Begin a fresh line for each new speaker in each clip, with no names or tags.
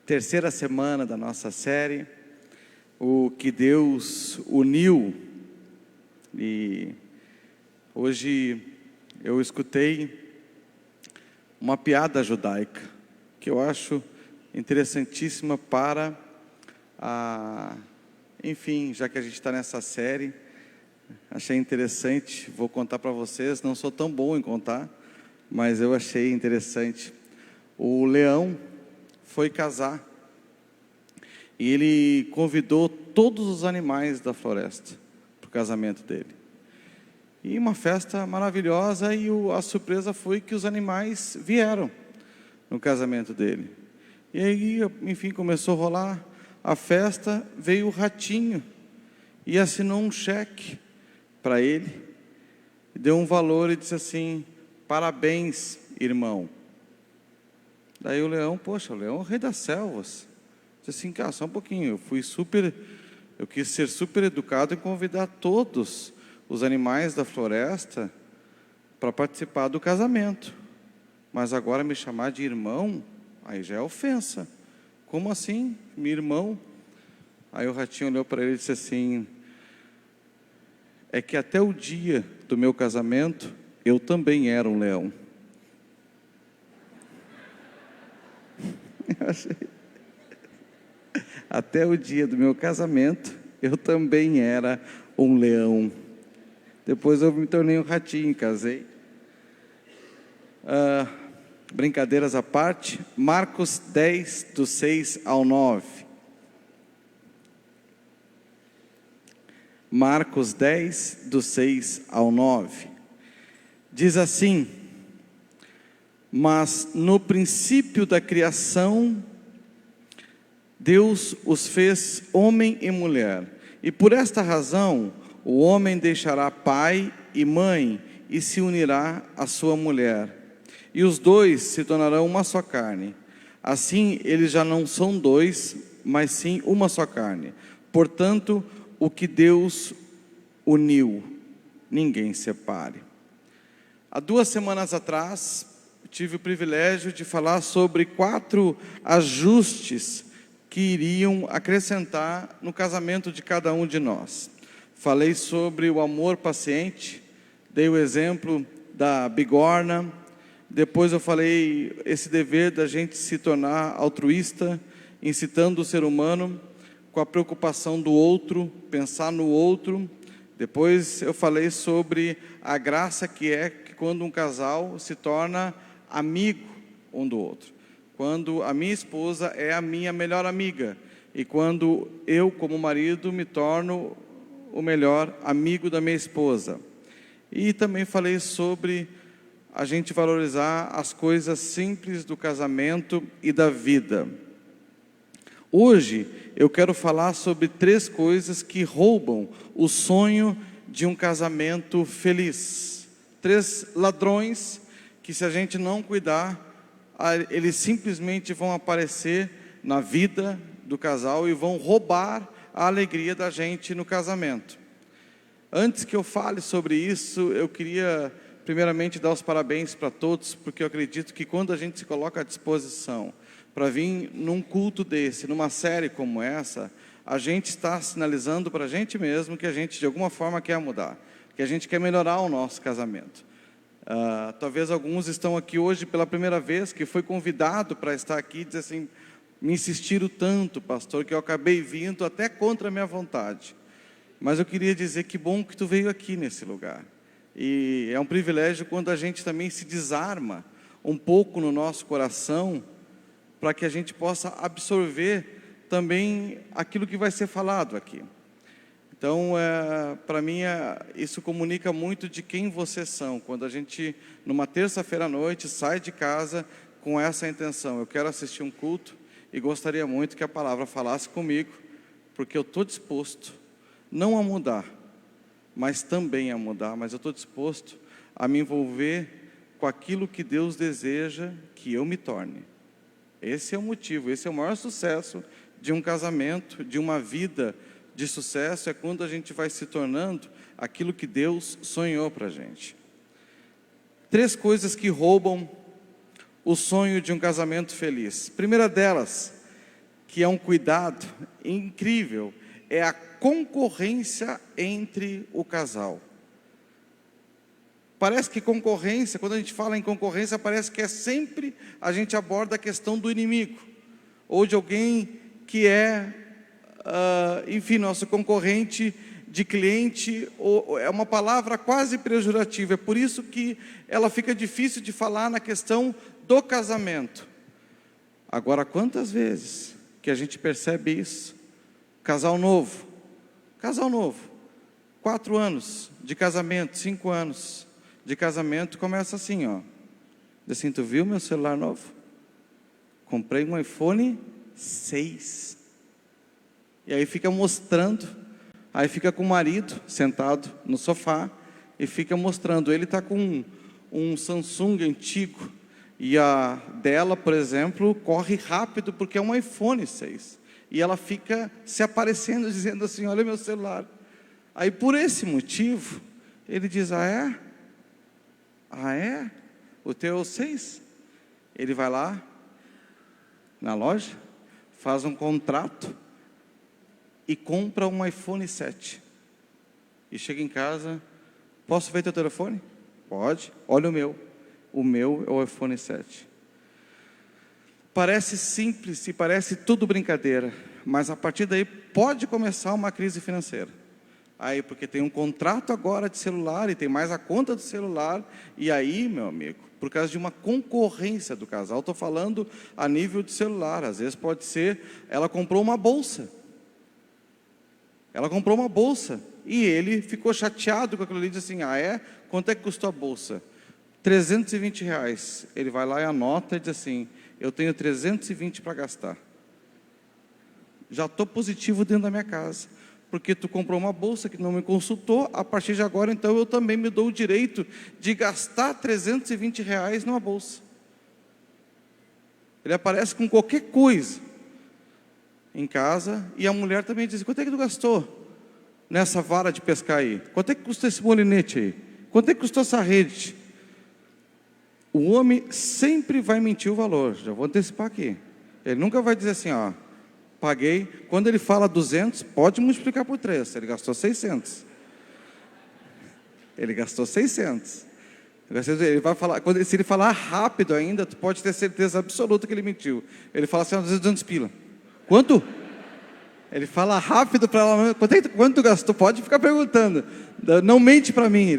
terceira semana da nossa série, o que Deus uniu. E hoje eu escutei uma piada judaica, que eu acho interessantíssima para enfim, já que a gente está nessa série, achei interessante, vou contar para vocês. Não sou tão bom em contar, mas eu achei interessante. O leão foi casar e ele convidou todos os animais da floresta para o casamento dele. E uma festa maravilhosa, e a surpresa foi que os animais vieram no casamento dele. E aí, enfim, começou a rolar a festa, veio o ratinho e assinou um cheque para ele, deu um valor e disse assim: parabéns, irmão. Daí o leão, poxa, o leão é o rei das selvas. Disse assim: cara, só um pouquinho, eu quis ser super educado e convidar todos os animais da floresta para participar do casamento, mas agora me chamar de irmão, aí já é ofensa. Como assim, meu irmão? Aí o ratinho olhou para ele e disse assim: é que até o dia do meu casamento, eu também era um leão. Eu achei. Até o dia do meu casamento, eu também era um leão. Depois eu me tornei um ratinho, casei. Brincadeiras à parte, Marcos 10, do 6 ao 9. Marcos 10, do 6 ao 9. Diz assim: mas no princípio da criação, Deus os fez homem e mulher, e por esta razão, o homem deixará pai e mãe, e se unirá à sua mulher, e os dois se tornarão uma só carne. Assim, eles já não são dois, mas sim uma só carne. Portanto, o que Deus uniu, ninguém separe. Há 2 semanas atrás, tive o privilégio de falar sobre 4 ajustes que iriam acrescentar no casamento de cada um de nós. Falei sobre o amor paciente, dei o exemplo da bigorna. Depois eu falei esse dever da gente se tornar altruísta, incitando o ser humano com a preocupação do outro, pensar no outro. Depois eu falei sobre a graça que é que quando um casal se torna amigo um do outro. Quando a minha esposa é a minha melhor amiga, e quando eu, como marido, me torno o melhor amigo da minha esposa. E também falei sobre a gente valorizar as coisas simples do casamento e da vida. Hoje eu quero falar sobre 3 coisas que roubam o sonho de um casamento feliz. 3 ladrões que, se a gente não cuidar, eles simplesmente vão aparecer na vida do casal e vão roubar a alegria da gente no casamento. Antes que eu fale sobre isso, eu queria primeiramente dar os parabéns para todos, porque eu acredito que quando a gente se coloca à disposição para vir num culto desse, numa série como essa, a gente está sinalizando para a gente mesmo que a gente de alguma forma quer mudar, que a gente quer melhorar o nosso casamento. Talvez alguns estão aqui hoje pela primeira vez, que foi convidado para estar aqui e dizer assim: me insistiram tanto, pastor, que eu acabei vindo até contra a minha vontade. Mas eu queria dizer que bom que tu veio aqui nesse lugar. E é um privilégio quando a gente também se desarma um pouco no nosso coração, para que a gente possa absorver também aquilo que vai ser falado aqui. Então, para mim, isso comunica muito de quem vocês são. Quando a gente, numa terça-feira à noite, sai de casa com essa intenção: eu quero assistir um culto e gostaria muito que a palavra falasse comigo, porque eu estou disposto, não a mudar, mas também a mudar, mas eu estou disposto a me envolver com aquilo que Deus deseja que eu me torne. Esse é o motivo, esse é o maior sucesso de um casamento, de uma vida de sucesso, é quando a gente vai se tornando aquilo que Deus sonhou para a gente. 3 coisas que roubam o sonho de um casamento feliz. Primeira delas que é um cuidado incrível, é a concorrência entre o casal. Parece que concorrência, quando a gente fala em concorrência, parece que é sempre a gente aborda a questão do inimigo, ou de alguém que é, enfim, nosso concorrente de cliente, ou é uma palavra quase pejorativa. É por isso que ela fica difícil de falar na questão do casamento. Agora, quantas vezes que a gente percebe isso? Casal novo, 4 anos de casamento, 5 anos de casamento, começa assim, ó. Diz assim: tu viu meu celular novo? Comprei um iPhone 6. E aí fica mostrando, aí fica com o marido sentado no sofá e fica mostrando. Ele está com um Samsung antigo e a dela, por exemplo, corre rápido porque é um iPhone 6. E ela fica se aparecendo, dizendo assim: olha meu celular. Aí por esse motivo, ele diz: ah é? Ah é? O teu é o 6? Ele vai lá na loja, faz um contrato e compra um iPhone 7. E chega em casa: posso ver teu telefone? Pode, olha o meu. O meu é o iPhone 7. Parece simples e parece tudo brincadeira, mas a partir daí pode começar uma crise financeira. Aí, porque tem um contrato agora de celular e tem mais a conta do celular, e aí, meu amigo, por causa de uma concorrência do casal, estou falando a nível de celular, às vezes pode ser, ela comprou uma bolsa. E ele ficou chateado com aquilo ali, diz assim: ah é? Quanto é que custou a bolsa? R$320. Ele vai lá e anota e diz assim: eu tenho 320 para gastar. Já estou positivo dentro da minha casa, porque tu comprou uma bolsa que não me consultou. A partir de agora, então, eu também me dou o direito de gastar R$320 numa bolsa. Ele aparece com qualquer coisa em casa, e a mulher também diz: quanto é que tu gastou nessa vara de pescar aí? Quanto é que custou esse molinete aí? Quanto é que custou essa rede? O homem sempre vai mentir o valor, já vou antecipar aqui. Ele nunca vai dizer assim: ó, paguei. Quando ele fala 200, pode multiplicar por 3, ele gastou 600. Ele gastou 600. Ele vai falar, se ele falar rápido ainda, tu pode ter certeza absoluta que ele mentiu. Ele fala assim: 200 pila. Quanto? Ele fala rápido para ela: quanto tu gastou? Pode ficar perguntando. Não mente para mim.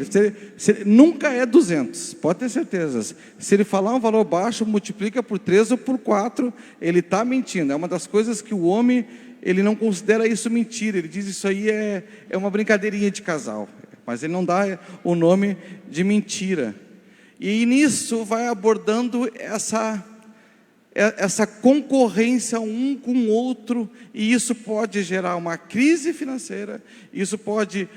Nunca é 200, pode ter certeza. Se ele falar um valor baixo, multiplica por 3 ou por 4, ele está mentindo. É uma das coisas que o homem, ele não considera isso mentira. Ele diz: isso aí é uma brincadeirinha de casal. Mas ele não dá o nome de mentira. E nisso vai abordando essa concorrência um com o outro, e isso pode gerar uma crise financeira, isso pode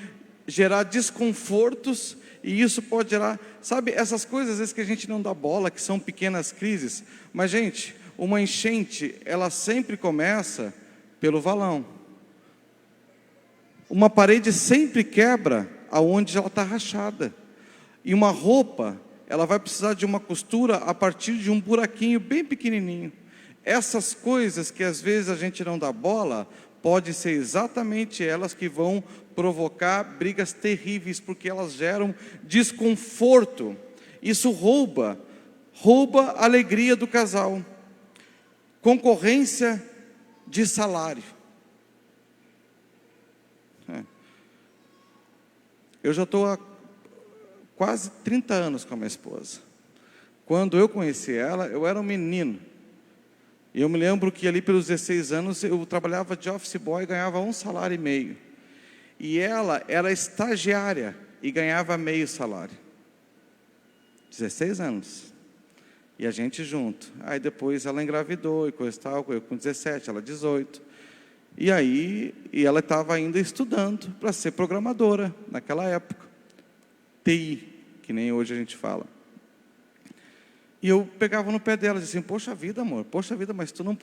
gerar desconfortos, e isso pode gerar, sabe, essas coisas às vezes que a gente não dá bola, que são pequenas crises. Mas, gente, uma enchente, ela sempre começa pelo valão. Uma parede sempre quebra aonde ela está rachada, e uma roupa, ela vai precisar de uma costura a partir de um buraquinho bem pequenininho. Essas coisas que às vezes a gente não dá bola, podem ser exatamente elas que vão provocar brigas terríveis, porque elas geram desconforto. Isso rouba a alegria do casal. Concorrência de salário. Eu já estou há quase 30 anos com a minha esposa. Quando eu conheci ela, eu era um menino. E eu me lembro que ali pelos 16 anos, eu trabalhava de office boy e ganhava 1,5 salário. E ela era estagiária e ganhava meio salário. 16 anos. E a gente junto. Aí depois ela engravidou e coisa e tal, eu com 17, ela 18. E aí, ela estava ainda estudando para ser programadora naquela época. TI, que nem hoje a gente fala. E eu pegava no pé dela e dizia assim: poxa vida, amor, poxa vida, mas tu não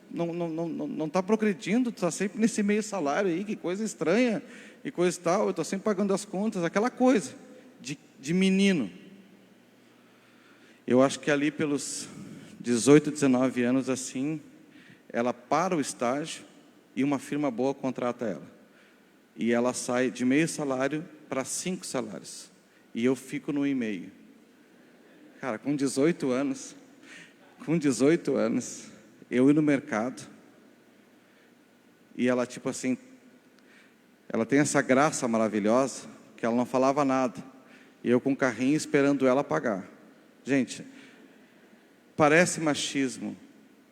está progredindo, tu está sempre nesse meio salário aí, que coisa estranha, e coisa e tal, eu estou sempre pagando as contas, aquela coisa de menino. Eu acho que ali pelos 18, 19 anos assim, ela para o estágio e uma firma boa contrata ela. E ela sai de meio salário para 5 salários. E eu fico no 1,5. Cara, com 18 anos, eu ir no mercado, e ela tipo assim, ela tem essa graça maravilhosa, que ela não falava nada, e eu com o carrinho esperando ela pagar. Gente, parece machismo,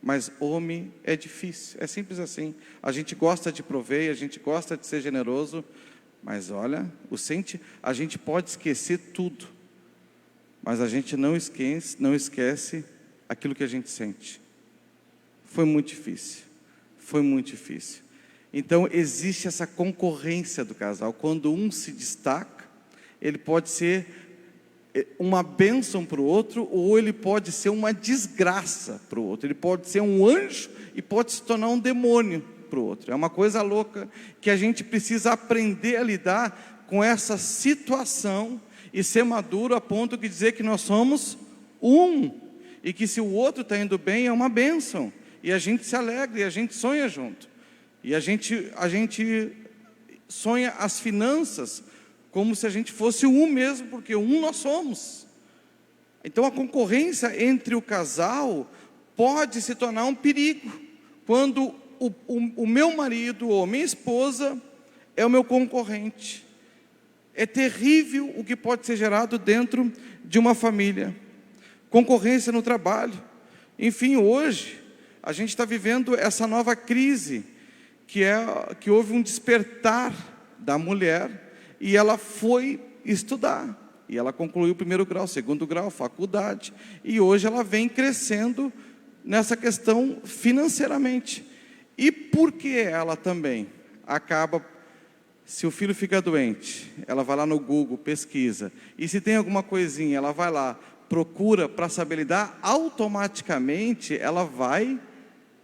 mas homem é difícil, é simples assim. A gente gosta de prover, a gente gosta de ser generoso, mas olha, a gente pode esquecer tudo, mas a gente não esquece aquilo que a gente sente. Foi muito difícil. Então existe essa concorrência do casal. Quando um se destaca, ele pode ser uma bênção para o outro, ou ele pode ser uma desgraça para o outro. Ele pode ser um anjo e pode se tornar um demônio para o outro. É uma coisa louca que a gente precisa aprender a lidar com essa situação e ser maduro a ponto de dizer que nós somos um, e que se o outro está indo bem é uma bênção, e a gente se alegra, e a gente sonha junto, e a gente sonha as finanças como se a gente fosse um mesmo, porque um nós somos. Então a concorrência entre o casal pode se tornar um perigo, quando o meu marido ou minha esposa é o meu concorrente. É terrível o que pode ser gerado dentro de uma família. Concorrência no trabalho. Enfim, hoje a gente está vivendo essa nova crise, que houve um despertar da mulher, e ela foi estudar, e ela concluiu o 1º grau, 2º grau, faculdade, e hoje ela vem crescendo nessa questão financeiramente. E porque ela também acaba, se o filho fica doente, ela vai lá no Google, pesquisa, e se tem alguma coisinha, ela vai lá, procura para saber lidar, automaticamente ela vai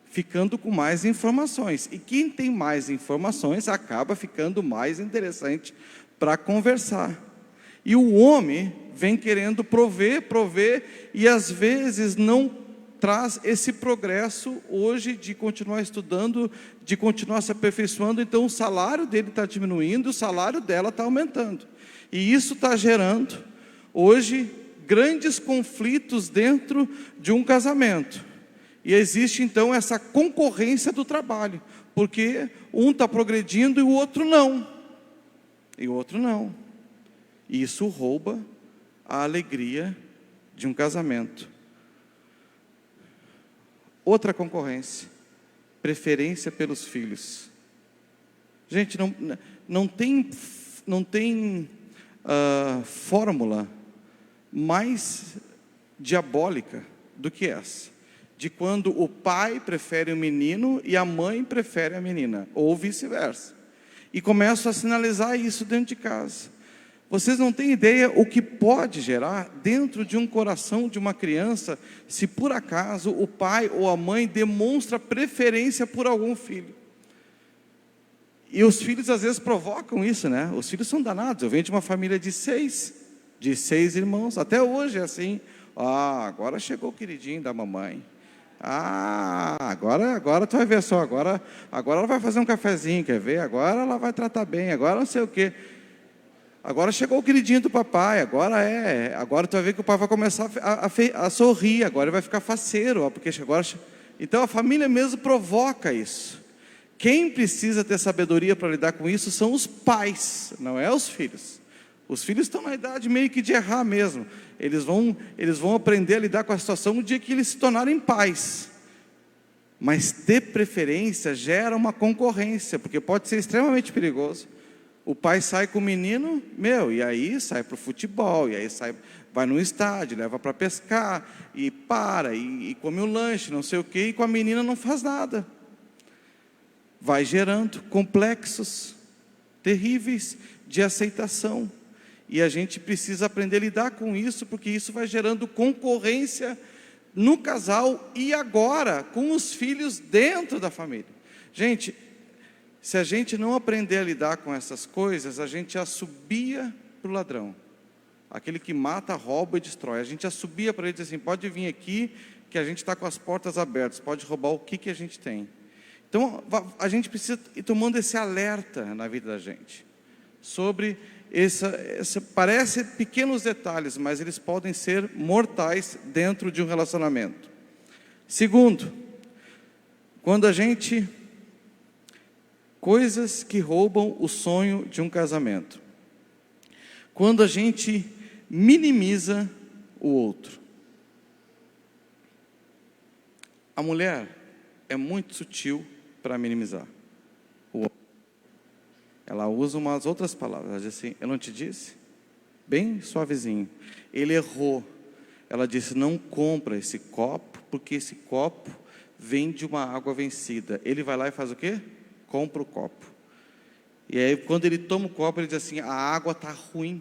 ficando com mais informações, e quem tem mais informações acaba ficando mais interessante para conversar. E o homem vem querendo prover, e às vezes não traz esse progresso hoje de continuar estudando, de continuar se aperfeiçoando. Então o salário dele está diminuindo, o salário dela está aumentando, e isso está gerando hoje grandes conflitos dentro de um casamento. E existe então essa concorrência do trabalho, porque um está progredindo e o outro não. E isso rouba a alegria de um casamento. Outra concorrência, preferência pelos filhos. Gente, não tem fórmula mais diabólica do que essa, de quando o pai prefere o menino e a mãe prefere a menina, ou vice-versa, e começam a sinalizar isso dentro de casa. Vocês não têm ideia o que pode gerar dentro de um coração de uma criança, se por acaso o pai ou a mãe demonstra preferência por algum filho. E os filhos às vezes provocam isso, né? Os filhos são danados. Eu venho de uma família de seis irmãos, até hoje é assim. Agora chegou o queridinho da mamãe. Agora tu vai ver só, agora ela vai fazer um cafezinho, quer ver? Agora ela vai tratar bem, agora não sei o quê. Agora chegou o queridinho do papai, agora tu vai ver que o pai vai começar a sorrir, agora ele vai ficar faceiro, porque agora... Então a família mesmo provoca isso. Quem precisa ter sabedoria para lidar com isso são os pais, não é os filhos. Os filhos estão na idade meio que de errar mesmo. Eles vão aprender a lidar com a situação no dia que eles se tornarem pais. Mas ter preferência gera uma concorrência, porque pode ser extremamente perigoso. O pai sai com o menino, e aí sai para o futebol, e aí vai no estádio, leva para pescar, e come um lanche, não sei o quê, e com a menina não faz nada. Vai gerando complexos terríveis de aceitação. E a gente precisa aprender a lidar com isso, porque isso vai gerando concorrência no casal e agora com os filhos dentro da família. Gente, se a gente não aprender a lidar com essas coisas, a gente assobia para o ladrão, aquele que mata, rouba e destrói. A gente assobia para ele e diz assim: pode vir aqui, que porque a gente está com as portas abertas, pode roubar o que a gente tem. Então, a gente precisa ir tomando esse alerta na vida da gente, sobre parece pequenos detalhes, mas eles podem ser mortais dentro de um relacionamento. Segundo, coisas que roubam o sonho de um casamento. Quando a gente minimiza o outro. A mulher é muito sutil para minimizar o outro. Ela usa umas outras palavras. Ela diz assim: eu não te disse? Bem suavezinho. Ele errou. Ela disse: não compra esse copo, porque esse copo vem de uma água vencida. Ele vai lá e faz o quê? Compra o copo. E aí, quando ele toma o copo, ele diz assim: a água está ruim.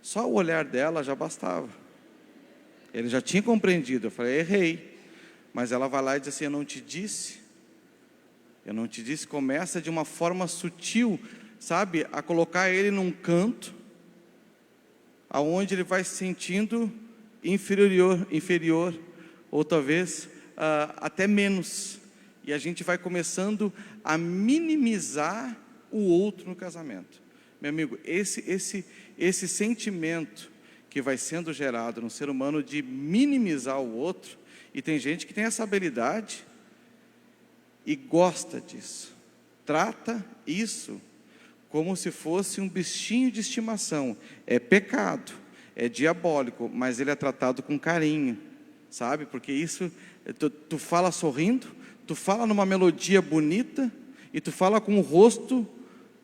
Só o olhar dela já bastava. Ele já tinha compreendido. Eu falei: errei. Mas ela vai lá e diz assim: eu não te disse? Eu não te disse? Começa de uma forma sutil, sabe, a colocar ele num canto, aonde ele vai se sentindo inferior, ou talvez até menos. E a gente vai começando a minimizar o outro no casamento. Meu amigo, esse sentimento que vai sendo gerado no ser humano de minimizar o outro, e tem gente que tem essa habilidade e gosta disso, trata isso como se fosse um bichinho de estimação. É pecado, é diabólico, mas ele é tratado com carinho, sabe? Porque isso, tu fala sorrindo, tu fala numa melodia bonita, e tu fala com o rosto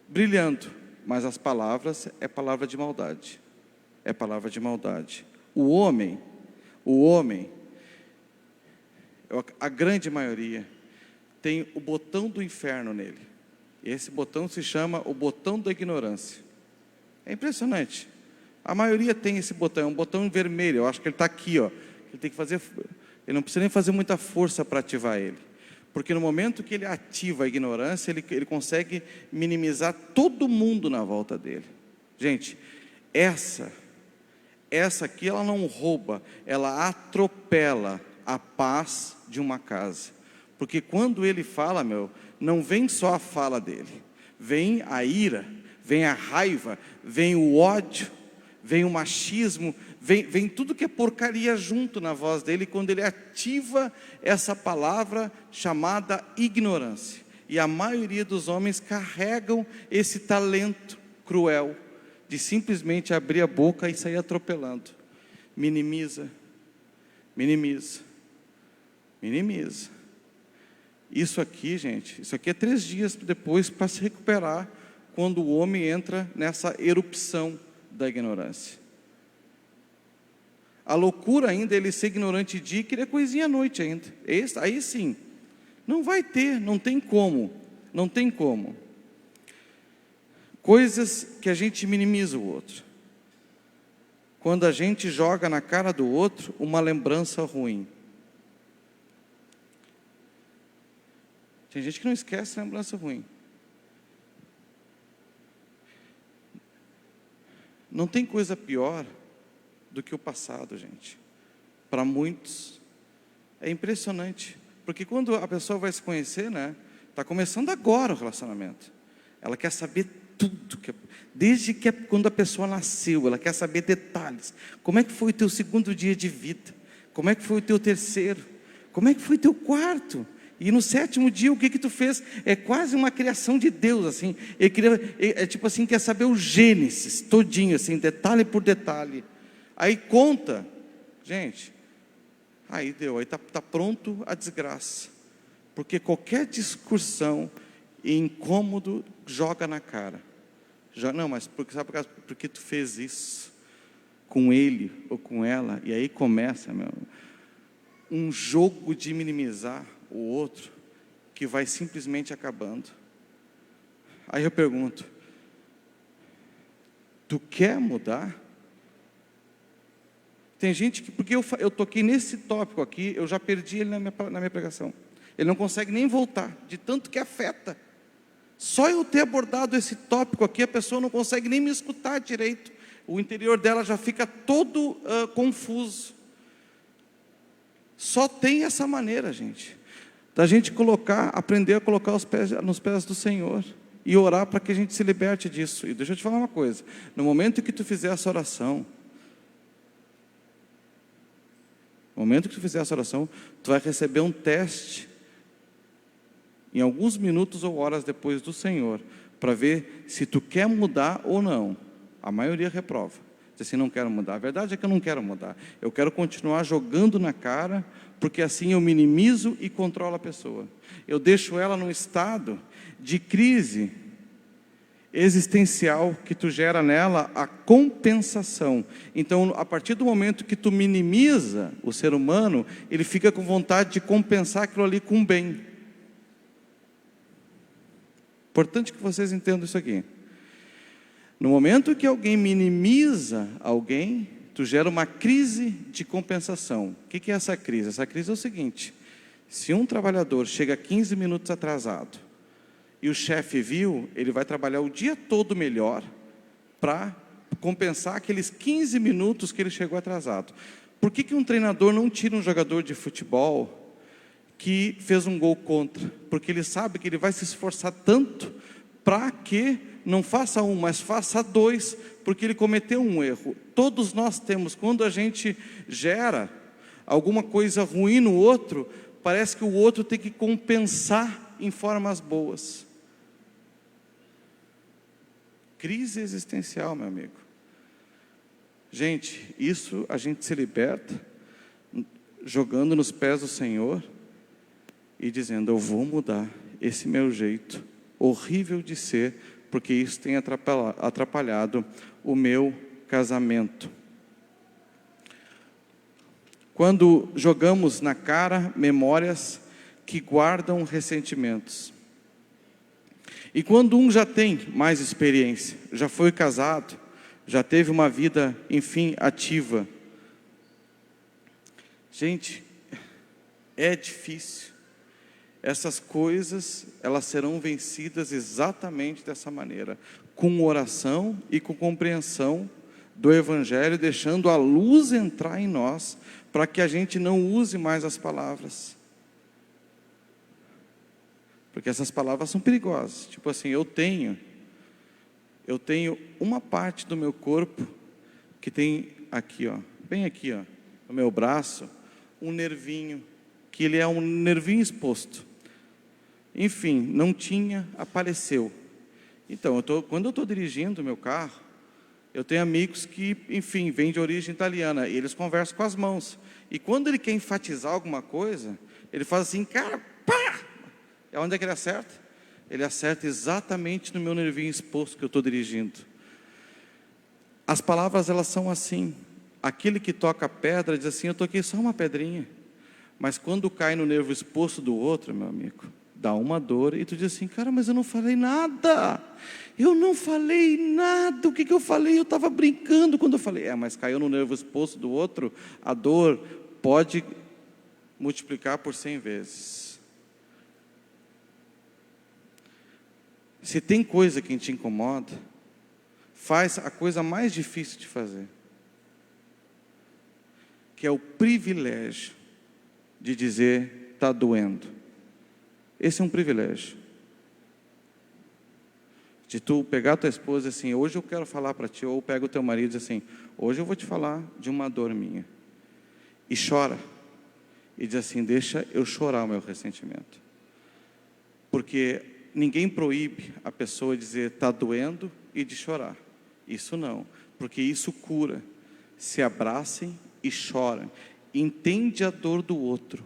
brilhando, mas as palavras é palavra de maldade. É palavra de maldade. O homem, a grande maioria, tem o botão do inferno nele. E esse botão se chama o botão da ignorância. É impressionante. A maioria tem esse botão, é um botão vermelho. Eu acho que ele está aqui, ó. Ele não precisa nem fazer muita força para ativar ele. Porque no momento que ele ativa a ignorância, ele consegue minimizar todo mundo na volta dele. Gente, essa aqui, ela não rouba, ela atropela a paz de uma casa. Porque quando ele fala, não vem só a fala dele, vem a ira, vem a raiva, vem o ódio, vem o machismo, vem tudo que é porcaria junto na voz dele, quando ele ativa essa palavra chamada ignorância. E a maioria dos homens carregam esse talento cruel, de simplesmente abrir a boca e sair atropelando. Minimiza. Isso aqui, gente, isso aqui é 3 dias depois para se recuperar, quando o homem entra nessa erupção da ignorância. A loucura ainda é ele ser ignorante de dia e querer coisinha à noite ainda. Aí sim, não vai ter, não tem como. Coisas que a gente minimiza o outro. Quando a gente joga na cara do outro uma lembrança ruim. Tem gente que não esquece a lembrança ruim. Não tem coisa pior do que o passado, gente. Para muitos, é impressionante. Porque quando a pessoa vai se conhecer, está começando agora o relacionamento. Ela quer saber tudo, desde quando a pessoa nasceu, ela quer saber detalhes. Como é que foi o teu 2º dia de vida? Como é que foi o teu 3º? Como é que foi o teu 4º? E no 7º dia, o que tu fez? É quase uma criação de Deus, assim. Tipo assim, quer saber o Gênesis, todinho, assim, detalhe por detalhe. Aí conta, gente, aí deu, aí tá pronto a desgraça. Porque qualquer discussão e incômodo joga na cara. Não, mas sabe por que tu fez isso com ele ou com ela? E aí começa, um jogo de minimizar o outro, que vai simplesmente acabando. Aí eu pergunto: tu quer mudar? Tem gente que, porque eu toquei nesse tópico aqui, eu já perdi ele na minha pregação. Ele não consegue nem voltar, de tanto que afeta. Só eu ter abordado esse tópico aqui, a pessoa não consegue nem me escutar direito. O interior dela já fica todo confuso. Só tem essa maneira, gente, da gente aprender a colocar os pés nos pés do Senhor e orar para que a gente se liberte disso. E deixa eu te falar uma coisa: no momento que tu fizer essa oração, tu vai receber um teste em alguns minutos ou horas depois do Senhor, para ver se tu quer mudar ou não. A maioria reprova, diz assim: não quero mudar. A verdade é que eu não quero mudar, eu quero continuar jogando na cara, porque assim eu minimizo e controlo a pessoa. Eu deixo ela num estado de crise existencial, que tu gera nela a compensação. Então, a partir do momento que tu minimiza o ser humano, ele fica com vontade de compensar aquilo ali com bem. Importante que vocês entendam isso aqui. No momento que alguém minimiza alguém, tu gera uma crise de compensação. O que é essa crise? Essa crise é o seguinte: se um trabalhador chega 15 minutos atrasado, e o chefe viu, ele vai trabalhar o dia todo melhor, para compensar aqueles 15 minutos que ele chegou atrasado. Por que um treinador não tira um jogador de futebol que fez um gol contra? Porque ele sabe que ele vai se esforçar tanto para que não faça um, mas faça dois, porque ele cometeu um erro. Todos nós temos, quando a gente gera alguma coisa ruim no outro, parece que o outro tem que compensar em formas boas. Crise existencial, meu amigo. Gente, isso a gente se liberta jogando nos pés do Senhor e dizendo: eu vou mudar esse meu jeito horrível de ser, porque isso tem atrapalhado o meu casamento. Quando jogamos na cara memórias que guardam ressentimentos. E quando um já tem mais experiência, já foi casado, já teve uma vida, enfim, ativa. Gente, é difícil. Essas coisas, elas serão vencidas exatamente dessa maneira, com oração e com compreensão do Evangelho, deixando a luz entrar em nós, para que a gente não use mais as palavras. Porque essas palavras são perigosas. Tipo assim, eu tenho uma parte do meu corpo que tem aqui, ó, bem aqui, ó, no meu braço, um nervinho, que ele é um nervinho exposto. Enfim, não tinha, apareceu. Então, quando eu estou dirigindo o meu carro, eu tenho amigos que, enfim, vêm de origem italiana, e eles conversam com as mãos. E quando ele quer enfatizar alguma coisa, ele faz assim, cara, pá! E onde é que ele acerta? Ele acerta exatamente no meu nervinho exposto que eu estou dirigindo. As palavras, elas são assim. Aquele que toca a pedra diz assim: eu toquei só uma pedrinha. Mas quando cai no nervo exposto do outro, meu amigo, dá uma dor, e tu diz assim: cara, mas eu não falei nada. Eu não falei nada. O que eu falei? Eu estava brincando quando eu falei. Mas caiu no nervo exposto do outro, a dor pode multiplicar por 100 vezes. Se tem coisa que te incomoda, faz a coisa mais difícil de fazer, que é o privilégio de dizer: está doendo. Esse é um privilégio. De tu pegar a tua esposa assim: hoje eu quero falar para ti. Ou pega o teu marido e diz assim: hoje eu vou te falar de uma dor minha. E chora. E diz assim: deixa eu chorar o meu ressentimento. Porque ninguém proíbe a pessoa de dizer está doendo e de chorar. Isso não, porque isso cura. Se abracem e chorem. Entende a dor do outro.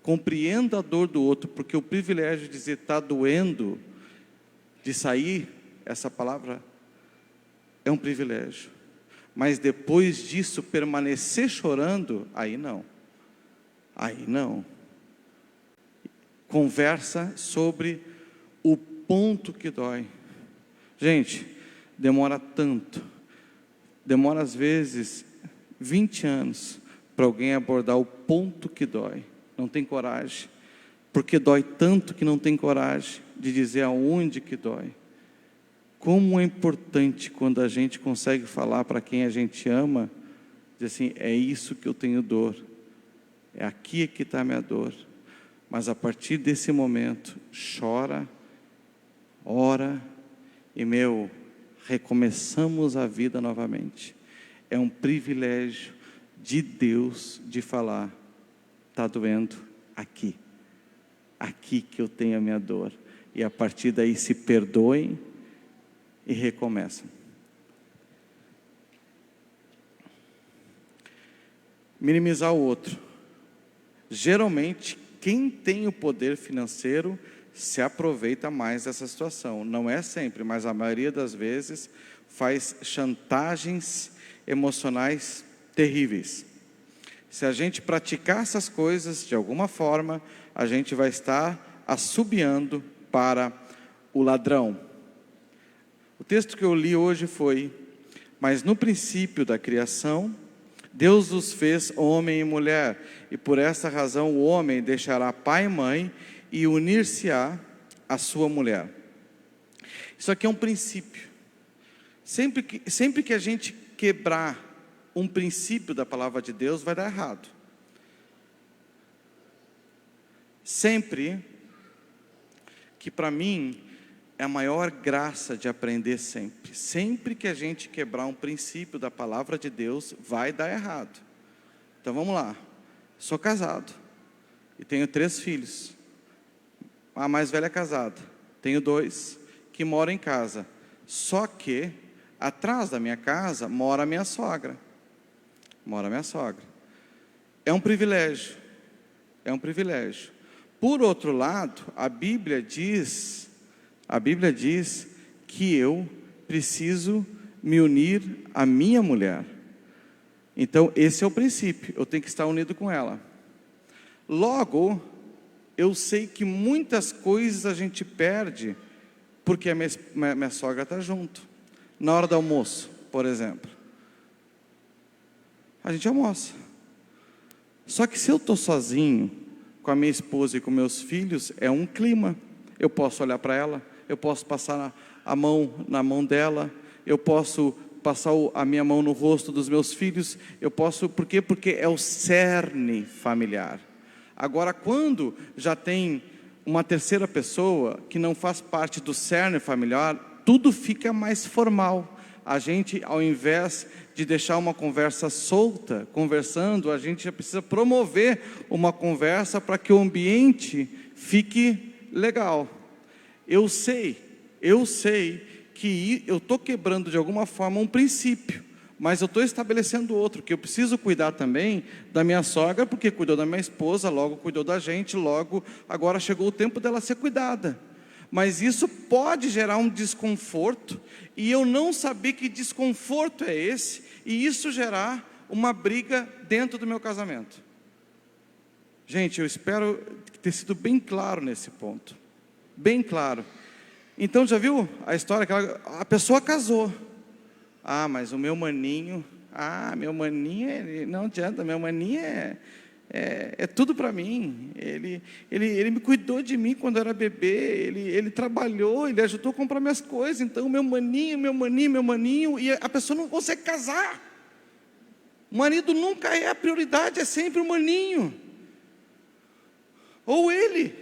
Compreenda a dor do outro, porque o privilégio de dizer está doendo, de sair essa palavra, é um privilégio. Mas depois disso permanecer chorando, aí não. Aí não. Conversa sobre o ponto que dói. Gente, demora tanto. Demora às vezes 20 anos para alguém abordar o ponto que dói. Não tem coragem. Porque dói tanto que não tem coragem de dizer aonde que dói. Como é importante quando a gente consegue falar para quem a gente ama, dizer assim: é isso que eu tenho dor. é aqui que está a minha dor. Mas a partir desse momento, chora, ora e recomeçamos a vida novamente. É um privilégio de Deus de falar, está doendo aqui que eu tenho a minha dor. E a partir daí se perdoem e recomeçam. Minimizar o outro. Geralmente, quem tem o poder financeiro se aproveita mais dessa situação. Não é sempre, mas a maioria das vezes faz chantagens emocionais terríveis. Se a gente praticar essas coisas de alguma forma, a gente vai estar assobiando para o ladrão. O texto que eu li hoje foi: mas no princípio da criação, Deus os fez homem e mulher, e por essa razão o homem deixará pai e mãe e unir-se-á à sua mulher. Isso aqui é um princípio. Sempre que a gente quebrar um princípio da palavra de Deus, vai dar errado. Sempre, que para mim é a maior graça de aprender sempre. Sempre que a gente quebrar um princípio da palavra de Deus, vai dar errado. Então vamos lá. Sou casado e tenho 3 filhos. A mais velha é casada. Tenho 2 que moram em casa. Só que atrás da minha casa mora a minha sogra. É um privilégio. Por outro lado, a Bíblia diz que eu preciso me unir à minha mulher. Então esse é o princípio, eu tenho que estar unido com ela. Logo, eu sei que muitas coisas a gente perde porque a minha sogra está junto. Na hora do almoço, por exemplo, a gente almoça. Só que se eu estou sozinho, com a minha esposa e com meus filhos, é um clima. Eu posso olhar para ela, eu posso passar a mão na mão dela, eu posso passar a minha mão no rosto dos meus filhos, por quê? Porque é o cerne familiar. Agora, quando já tem uma terceira pessoa, que não faz parte do cerne familiar, tudo fica mais formal. A gente, ao invés de deixar uma conversa solta, conversando, a gente já precisa promover uma conversa para que o ambiente fique legal. Eu sei que eu estou quebrando de alguma forma um princípio, mas eu estou estabelecendo outro, que eu preciso cuidar também da minha sogra, porque cuidou da minha esposa, logo cuidou da gente, logo agora chegou o tempo dela ser cuidada. Mas isso pode gerar um desconforto, e eu não saber que desconforto é esse, e isso gerar uma briga dentro do meu casamento. Gente, eu espero ter sido bem claro nesse ponto. Bem claro. Então já viu a história que a pessoa casou. Ah, mas o meu maninho, não adianta, meu maninho é tudo para mim. Ele me cuidou de mim quando eu era bebê, ele trabalhou, ele ajudou a comprar minhas coisas. Então meu maninho, e a pessoa não consegue casar. O marido nunca é a prioridade, é sempre o maninho. Ou ele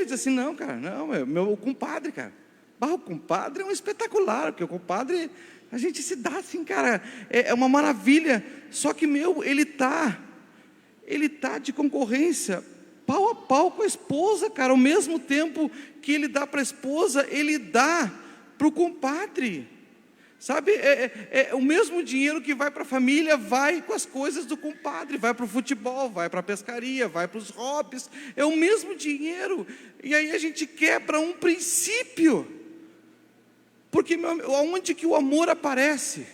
diz assim: não, cara, não, meu compadre, cara. O compadre é um espetacular, porque o compadre, a gente se dá assim, cara, é uma maravilha. Só que ele tá de concorrência pau a pau com a esposa, cara. Ao mesmo tempo que ele dá para a esposa, ele dá para o compadre. Sabe, o mesmo dinheiro que vai para a família, vai com as coisas do compadre, vai para o futebol, vai para a pescaria, vai para os hobbies, é o mesmo dinheiro. E aí a gente quebra um princípio, porque aonde que o amor aparece?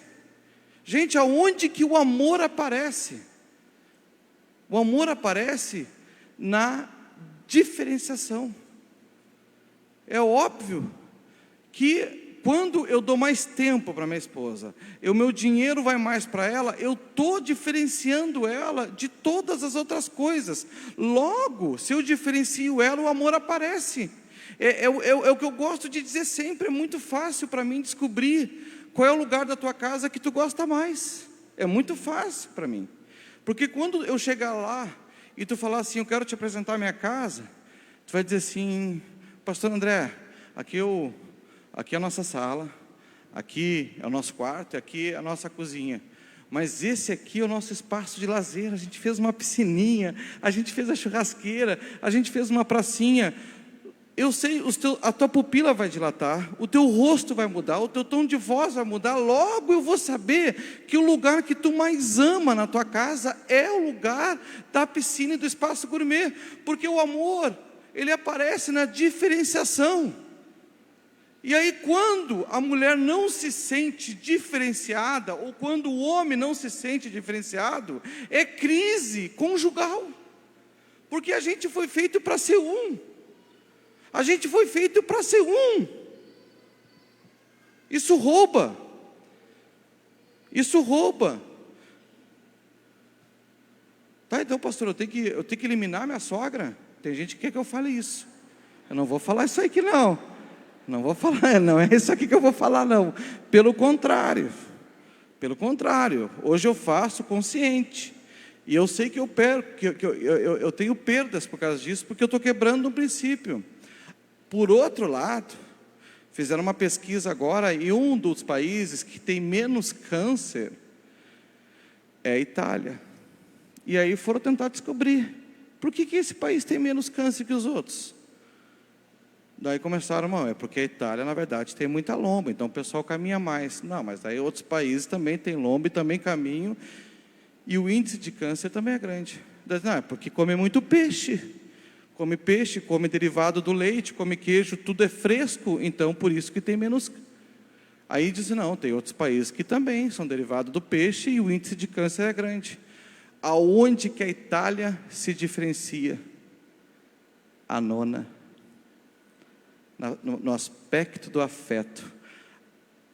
Gente, aonde que o amor aparece? O amor aparece na diferenciação. É óbvio que quando eu dou mais tempo para minha esposa, o meu dinheiro vai mais para ela, eu estou diferenciando ela de todas as outras coisas. Logo, se eu diferencio ela, o amor aparece. É o que eu gosto de dizer sempre, é muito fácil para mim descobrir qual é o lugar da tua casa que tu gosta mais. É muito fácil para mim. Porque quando eu chegar lá e tu falar assim, eu quero te apresentar a minha casa, tu vai dizer assim, pastor André, aqui é a nossa sala, aqui é o nosso quarto, aqui é a nossa cozinha. Mas esse aqui é o nosso espaço de lazer. A gente fez uma piscininha, a gente fez a churrasqueira, a gente fez uma pracinha. Eu sei, a tua pupila vai dilatar, o teu rosto vai mudar, o teu tom de voz vai mudar. Logo eu vou saber que o lugar que tu mais ama na tua casa é o lugar da piscina e do espaço gourmet. Porque o amor, ele aparece na diferenciação. E aí quando a mulher não se sente diferenciada, ou quando o homem não se sente diferenciado, é crise conjugal. Porque a gente foi feito para ser um. A gente foi feito para ser um. Isso rouba. Isso rouba. Tá, então pastor, eu tenho que eliminar minha sogra? Tem gente que quer que eu fale isso. Eu não vou falar isso aqui não. Não vou falar, não é isso aqui que eu vou falar não. Pelo contrário, hoje eu faço consciente, e eu sei que eu perco, eu tenho perdas por causa disso, porque eu estou quebrando um princípio. Por outro lado, fizeram uma pesquisa agora, e um dos países que tem menos câncer é a Itália, e aí foram tentar descobrir, por que esse país tem menos câncer que os outros? Daí começaram, é porque a Itália, na verdade, tem muita lomba, então o pessoal caminha mais. Não, mas daí outros países também têm lomba e também caminham, e o índice de câncer também é grande. Não, é porque come muito peixe, come derivado do leite, come queijo, tudo é fresco, então por isso que tem menos. Aí dizem, não, tem outros países que também são derivados do peixe e o índice de câncer é grande. Aonde que a Itália se diferencia? A nona. No aspecto do afeto.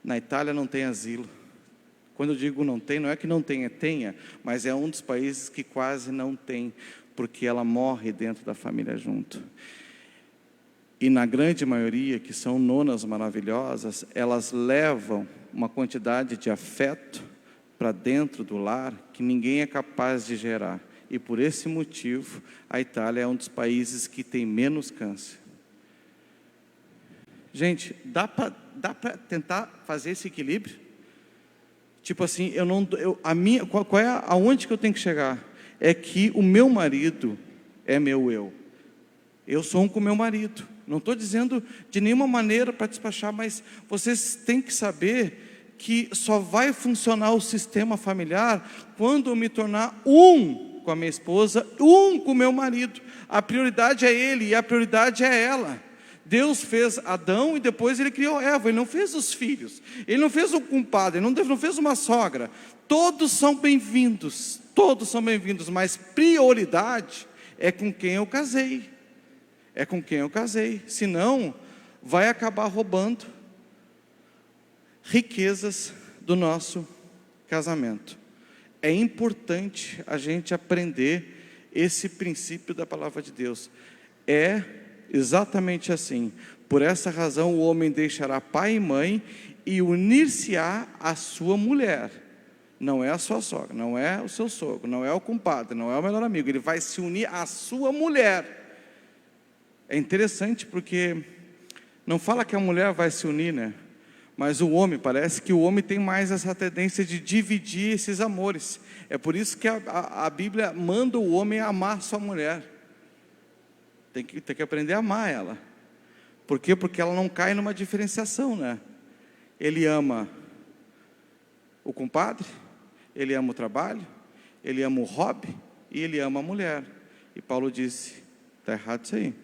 Na Itália não tem asilo. Quando eu digo não tem, não é que não tenha, mas é um dos países que quase não tem, porque ela morre dentro da família junto. E na grande maioria, que são nonas maravilhosas, elas levam uma quantidade de afeto para dentro do lar que ninguém é capaz de gerar. E por esse motivo, a Itália é um dos países que tem menos câncer. Gente, dá para tentar fazer esse equilíbrio? Tipo assim, aonde que eu tenho que chegar? É que o meu marido é meu eu. Eu sou um com o meu marido. Não estou dizendo de nenhuma maneira para despachar, mas vocês têm que saber que só vai funcionar o sistema familiar quando eu me tornar um com a minha esposa, um com o meu marido. A prioridade é ele e a prioridade é ela. Deus fez Adão e depois Ele criou Eva. Ele não fez os filhos, Ele não fez um compadre, Ele não fez uma sogra. Todos são bem-vindos, mas prioridade é com quem eu casei. É com quem eu casei, senão vai acabar roubando riquezas do nosso casamento. É importante a gente aprender esse princípio da palavra de Deus. É exatamente assim. Por essa razão o homem deixará pai e mãe e unir-se-á à sua mulher. Não é a sua sogra, não é o seu sogro, não é o compadre, não é o melhor amigo. Ele vai se unir à sua mulher. É interessante porque não fala que a mulher vai se unir, né? Mas o homem, parece que o homem tem mais essa tendência de dividir esses amores. É por isso que a Bíblia manda o homem amar sua mulher. Tem que aprender a amar ela. Por quê? Porque ela não cai numa diferenciação, né? Ele ama o compadre, ele ama o trabalho, ele ama o hobby e ele ama a mulher. E Paulo disse, está errado isso aí.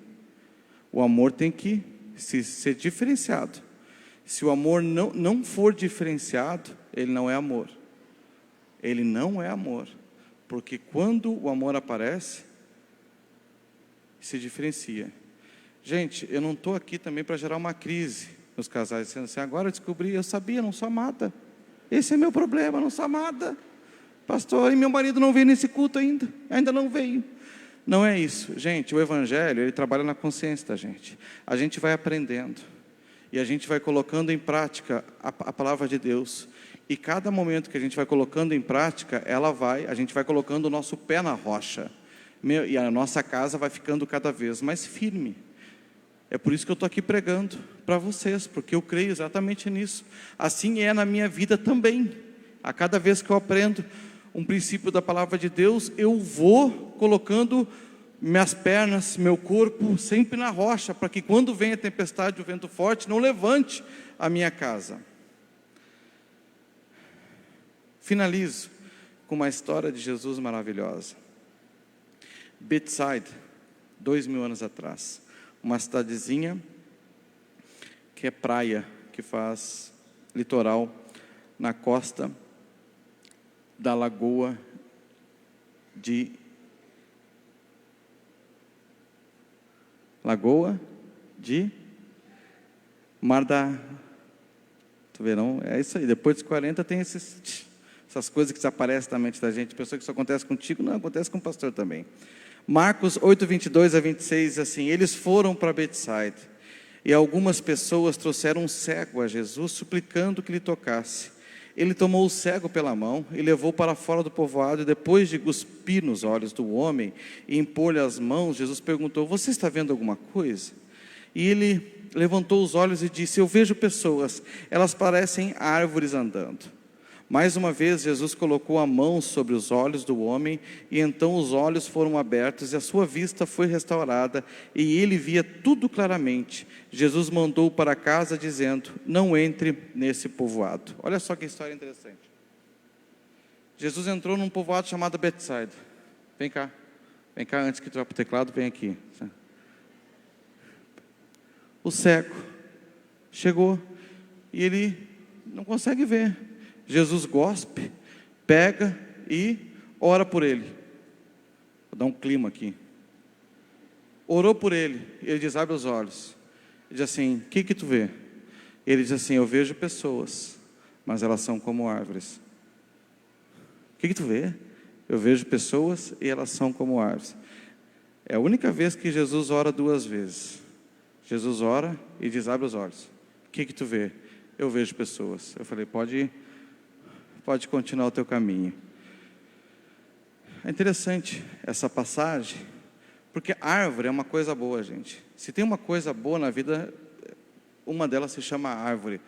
O amor tem que ser diferenciado. Se o amor não for diferenciado, ele não é amor. Ele não é amor. Porque quando o amor aparece, se diferencia. Gente, eu não estou aqui também para gerar uma crise nos casais, dizendo assim, agora eu descobri, eu sabia, não sou amada. Esse é meu problema, não sou amada. Pastor, e meu marido não veio nesse culto ainda não veio. Não é isso, gente, o Evangelho, ele trabalha na consciência da gente. A gente vai aprendendo, e a gente vai colocando em prática a palavra de Deus. E cada momento que a gente vai colocando em prática, a gente vai colocando o nosso pé na rocha. E a nossa casa vai ficando cada vez mais firme. É por isso que eu estou aqui pregando para vocês, porque eu creio exatamente nisso. Assim é na minha vida também. A cada vez que eu aprendo um princípio da palavra de Deus, eu vou colocando minhas pernas, meu corpo sempre na rocha, para que quando vem a tempestade, o vento forte, não levante a minha casa. Finalizo com uma história de Jesus maravilhosa. Bethsaida, 2000 anos atrás, uma cidadezinha que é praia, que faz litoral na costa da lagoa de Mar da... Tu vê, não? É isso aí, depois dos 40 tem essas coisas que desaparecem da mente da gente. Pessoa que isso acontece contigo, não, acontece com o pastor também. Marcos 8, 22 a 26, assim: eles foram para Betsaida, e algumas pessoas trouxeram um cego a Jesus, suplicando que lhe tocasse. Ele tomou o cego pela mão e levou para fora do povoado, e depois de cuspir nos olhos do homem e impor-lhe as mãos, Jesus perguntou: você está vendo alguma coisa? E ele levantou os olhos e disse: eu vejo pessoas, elas parecem árvores andando. Mais uma vez Jesus colocou a mão sobre os olhos do homem, e então os olhos foram abertos e a sua vista foi restaurada, e ele via tudo claramente. Jesus mandou para casa dizendo: não entre nesse povoado. Olha só que história interessante. Jesus entrou num povoado chamado Betsaida. Vem cá antes que tu vá para o teclado, vem aqui. O cego chegou e ele não consegue ver. Jesus gospe, pega e ora por ele. Vou dar um clima aqui. Orou por ele, ele diz: abre os olhos. Ele diz assim: o que tu vê? Ele diz assim: eu vejo pessoas, mas elas são como árvores. O que tu vê? Eu vejo pessoas e elas são como árvores. É a única vez que Jesus ora duas vezes. Jesus ora e diz: abre os olhos. O que tu vê? Eu vejo pessoas. Eu falei: pode continuar o teu caminho. É interessante essa passagem, porque árvore é uma coisa boa, gente. Se tem uma coisa boa na vida, uma delas se chama árvore,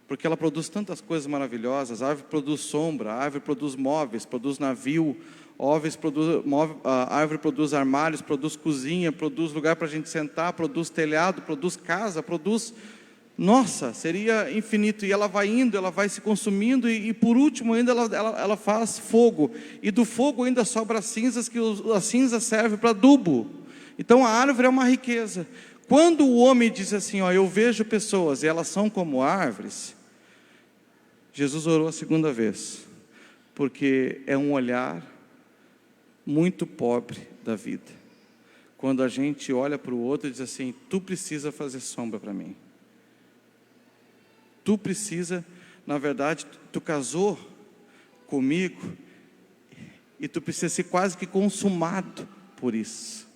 porque ela produz tantas coisas maravilhosas. A árvore produz sombra, a árvore produz móveis, produz navio, a árvore produz armários, produz cozinha, produz lugar para a gente sentar, produz telhado, produz casa, produz... Nossa, seria infinito. E ela vai indo, ela vai se consumindo, e por último ainda ela faz fogo, e do fogo ainda sobra cinzas, que a cinza serve para adubo. Então a árvore é uma riqueza. Quando o homem diz assim: eu vejo pessoas e elas são como árvores, Jesus orou a segunda vez, porque é um olhar muito pobre da vida. Quando a gente olha para o outro e diz assim: tu precisa fazer sombra para mim. Tu precisa, na verdade, tu casou comigo e tu precisa ser quase que consumado por isso.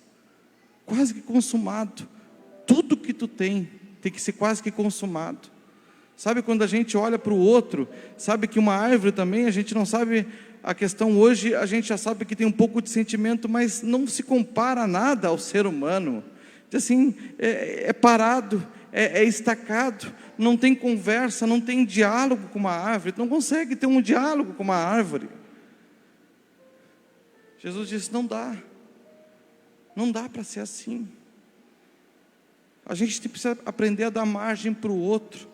Quase que consumado. Tudo que tu tem que ser quase que consumado. Sabe, quando a gente olha para o outro, sabe que uma árvore também, a gente não sabe a questão hoje, a gente já sabe que tem um pouco de sentimento, mas não se compara nada ao ser humano. Assim, é parado, é estacado, não tem conversa, não tem diálogo com uma árvore, não consegue ter um diálogo com uma árvore. Jesus disse: não dá para ser assim. A gente precisa aprender a dar margem para o outro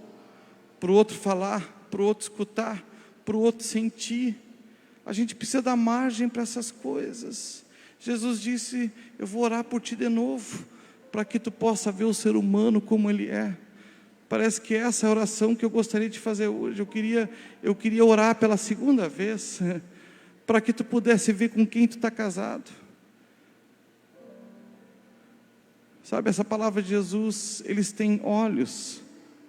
falar, para o outro escutar, para o outro sentir. A gente precisa dar margem para essas coisas. Jesus disse: eu vou orar por ti de novo, para que tu possa ver o ser humano como ele é. Parece que essa é a oração que eu gostaria de fazer hoje. Eu queria orar pela segunda vez, para que tu pudesse ver com quem tu está casado. Sabe, essa palavra de Jesus: eles têm olhos,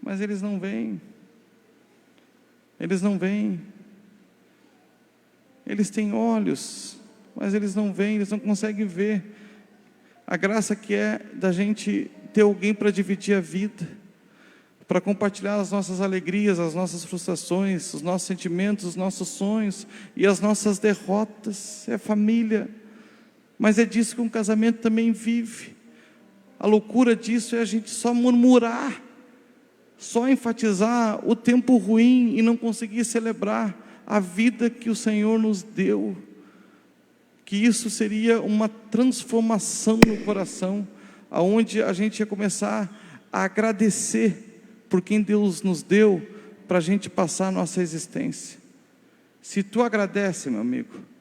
mas eles não veem. Eles não veem. Eles têm olhos, mas eles não veem, eles não conseguem ver. A graça que é da gente ter alguém para dividir a vida, para compartilhar as nossas alegrias, as nossas frustrações, os nossos sentimentos, os nossos sonhos e as nossas derrotas, é família. mas é disso que um casamento também vive. A loucura disso é a gente só murmurar, só enfatizar o tempo ruim e não conseguir celebrar a vida que o Senhor nos deu. Que isso seria uma transformação no coração, aonde a gente ia começar a agradecer por quem Deus nos deu para a gente passar a nossa existência. Se tu agradece, meu amigo,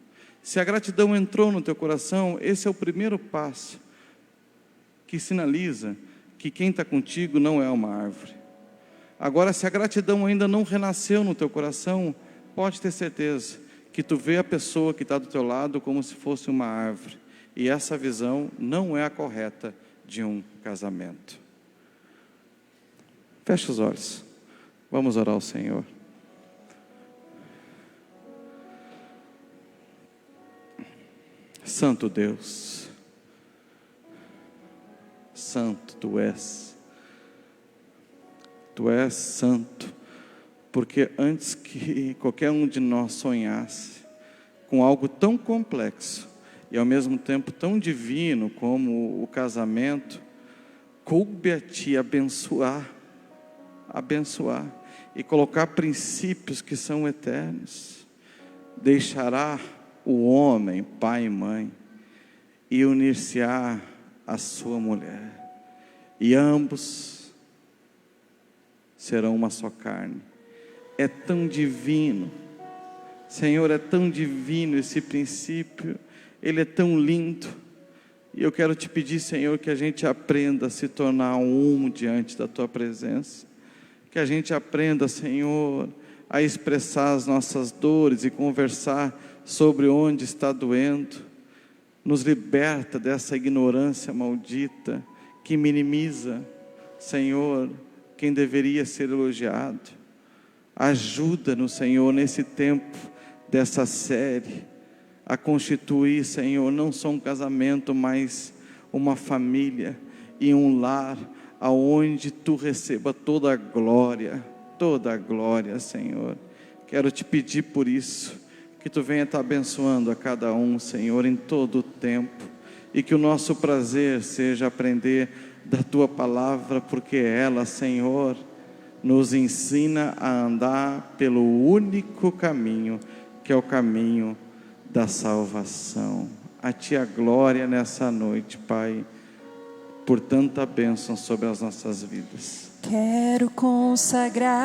se a gratidão entrou no teu coração, esse é o primeiro passo que sinaliza que quem está contigo não é uma árvore. Agora, se a gratidão ainda não renasceu no teu coração, pode ter certeza que tu vê a pessoa que está do teu lado como se fosse uma árvore, e essa visão não é a correta de um casamento. Fecha os olhos, vamos orar ao Senhor. Santo Deus, Santo Tu és santo, porque antes que qualquer um de nós sonhasse com algo tão complexo e ao mesmo tempo tão divino como o casamento, coube a Ti abençoar e colocar princípios que são eternos. Deixará o homem, pai e mãe, e unir-se-á a sua mulher, e ambos serão uma só carne. É tão divino, Senhor, é tão divino esse princípio, ele é tão lindo, e eu quero te pedir, Senhor, que a gente aprenda a se tornar um diante da Tua presença, que a gente aprenda, Senhor, a expressar as nossas dores e conversar sobre onde está doendo. Nos liberta dessa ignorância maldita que minimiza, Senhor, quem deveria ser elogiado. Ajuda-nos, Senhor, nesse tempo dessa série, a constituir, Senhor, não só um casamento, mas uma família e um lar, aonde Tu receba toda a glória, Senhor. Quero Te pedir por isso, que Tu venha estar abençoando a cada um, Senhor, em todo o tempo, e que o nosso prazer seja aprender da Tua palavra, porque ela, Senhor, nos ensina a andar pelo único caminho, que é o caminho da salvação. A Ti a glória nessa noite, Pai, por tanta bênção sobre as nossas vidas.
Quero consagrar